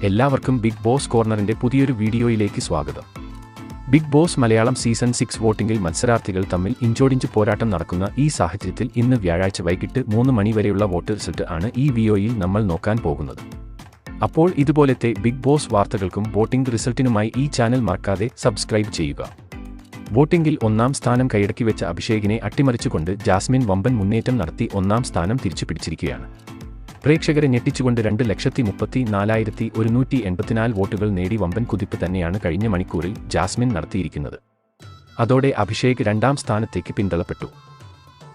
എല്ലാവർക്കും big boss കോർണറിന്റെ പുതിയൊരു വീഡിയോയിലേക്ക് സ്വാഗതം. ബിഗ് ബോസ് മലയാളം സീസൺ 6 വോട്ടിംഗിൽ മത്സരാർത്ഥികൾ തമ്മിൽ ഇഞ്ചോടിഞ്ച് പോരാട്ടം നടക്കുന്ന ഈ സാഹചര്യത്തിൽ ഇന്ന് വ്യാഴാഴ്ച വൈകിട്ട് 3 മണി വരെയുള്ള വോട്ട് റിസൾട്ട് ആണ് ഈ വീഡിയോയിൽ നമ്മൾ നോക്കാൻ പോകുന്നത്. അപ്പോൾ ഇതുപോലത്തെ ബിഗ് ബോസ് വാർത്തകൾക്കും വോട്ടിംഗ് റിസൾട്ടിനുമായി ഈ ചാനൽ മറക്കാതെ സബ്സ്ക്രൈബ് ചെയ്യുക. വോട്ടിംഗിൽ 1ാം സ്ഥാനം കൈയടക്കി വെച്ച അഭിഷേകിനെ അട്ടിമറിച്ചുകൊണ്ട് ജാസ്മിൻ വമ്പൻ മുന്നേറ്റം നടത്തി 1ാം സ്ഥാനം തിരിച്ചുപിടിച്ചിരിക്കുകയാണ്. പ്രേക്ഷകരെ ഞെട്ടിച്ചുകൊണ്ട് 2,34,184 വോട്ടുകൾ നേടി വമ്പൻ കുതിപ്പ് തന്നെയാണ് കഴിഞ്ഞ മണിക്കൂറിൽ ജാസ്മിൻ നടത്തിയിരിക്കുന്നത്. അതോടെ അഭിഷേക് 2ാം സ്ഥാനത്തേക്ക് പിന്തള്ളപ്പെട്ടു.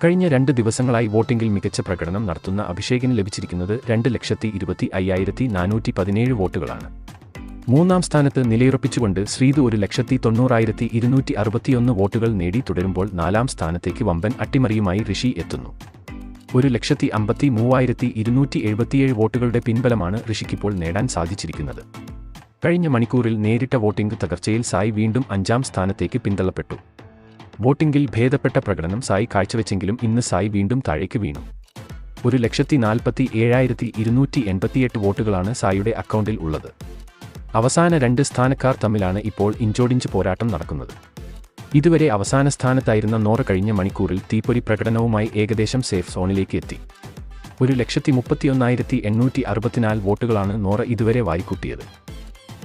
കഴിഞ്ഞ 2 ദിവസങ്ങളായി വോട്ടിംഗിൽ മികച്ച പ്രകടനം നടത്തുന്ന അഭിഷേകിന് ലഭിച്ചിരിക്കുന്നത് 2,25,417 വോട്ടുകളാണ്. 3ാം സ്ഥാനത്ത് നിലയുറപ്പിച്ചുകൊണ്ട് ശ്രീതു 1,90,261 വോട്ടുകൾ നേടി തുടരുമ്പോൾ 4ാം സ്ഥാനത്തേക്ക് വമ്പൻ അട്ടിമറിയുമായി ഋഷി എത്തുന്നു. 1,53,277 വോട്ടുകളുടെ പിൻബലമാണ് ഋഷിക്കിപ്പോൾ നേടാൻ സാധിച്ചിരിക്കുന്നത്. കഴിഞ്ഞ മണിക്കൂറിൽ നേരിട്ട വോട്ടിംഗ് തകർച്ചയിൽ സായി വീണ്ടും 5ാം സ്ഥാനത്തേക്ക് പിന്തള്ളപ്പെട്ടു. വോട്ടിംഗിൽ ഭേദപ്പെട്ട പ്രകടനം സായി കാഴ്ചവെച്ചെങ്കിലും ഇന്ന് സായി വീണ്ടും താഴേക്ക് വീണു. 1,47,288 വോട്ടുകളാണ് സായിയുടെ അക്കൗണ്ടിൽ ഉള്ളത്. അവസാന 2 സ്ഥാനക്കാർ തമ്മിലാണ് ഇപ്പോൾ ഇഞ്ചോടിഞ്ച് പോരാട്ടം നടക്കുന്നത്. ഇതുവരെ അവസാന സ്ഥാനത്തായിരുന്ന നോറ കഴിഞ്ഞ മണിക്കൂറിൽ തീപ്പൊരി പ്രകടനവുമായി ഏകദേശം സേഫ് സോണിലേക്ക് എത്തി. 1,31,864 വോട്ടുകളാണ് നോറ ഇതുവരെ വാരിക്കൂട്ടിയത്.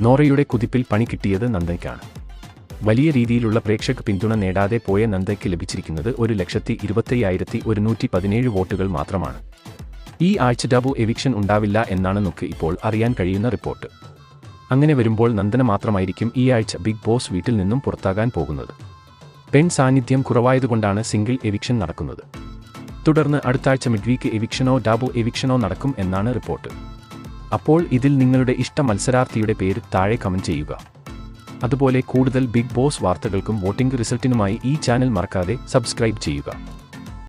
നോറയുടെ കുതിപ്പിൽ പണി കിട്ടിയത് നന്ദയ്ക്കാണ്. വലിയ രീതിയിലുള്ള പ്രേക്ഷക പിന്തുണ നേടാതെ പോയ നന്ദയ്ക്ക് ലഭിച്ചിരിക്കുന്നത് 1,25,117 വോട്ടുകൾ മാത്രമാണ്. ഈ ആഴ്ച ഡബിൾ എവിക്ഷൻ ഉണ്ടാവില്ല എന്നാണ് നമുക്ക് ഇപ്പോൾ അറിയാൻ കഴിയുന്ന റിപ്പോർട്ട്. അങ്ങനെ വരുമ്പോൾ നന്ദന മാത്രമായിരിക്കും ഈ ആഴ്ച ബിഗ് ബോസ് വീട്ടിൽ നിന്നും പുറത്താകാൻ പോകുന്നത്. പെൺ സാന്നിധ്യം കുറവായതുകൊണ്ടാണ് സിംഗിൾ എവിക്ഷൻ നടക്കുന്നത്. തുടർന്ന് അടുത്താഴ്ച മിഡ്വീക്ക് എവിക്ഷനോ ഡബിൾ എവിക്ഷനോ നടക്കും എന്നാണ് റിപ്പോർട്ട്. അപ്പോൾ ഇതിൽ നിങ്ങളുടെ ഇഷ്ട മത്സരാർത്ഥിയുടെ പേര് താഴെ കമന്റ് ചെയ്യുക. അതുപോലെ കൂടുതൽ ബിഗ് ബോസ് വാർത്തകൾക്കും വോട്ടിംഗ് റിസൾട്ടിനുമായി ഈ ചാനൽ മറക്കാതെ സബ്സ്ക്രൈബ് ചെയ്യുക.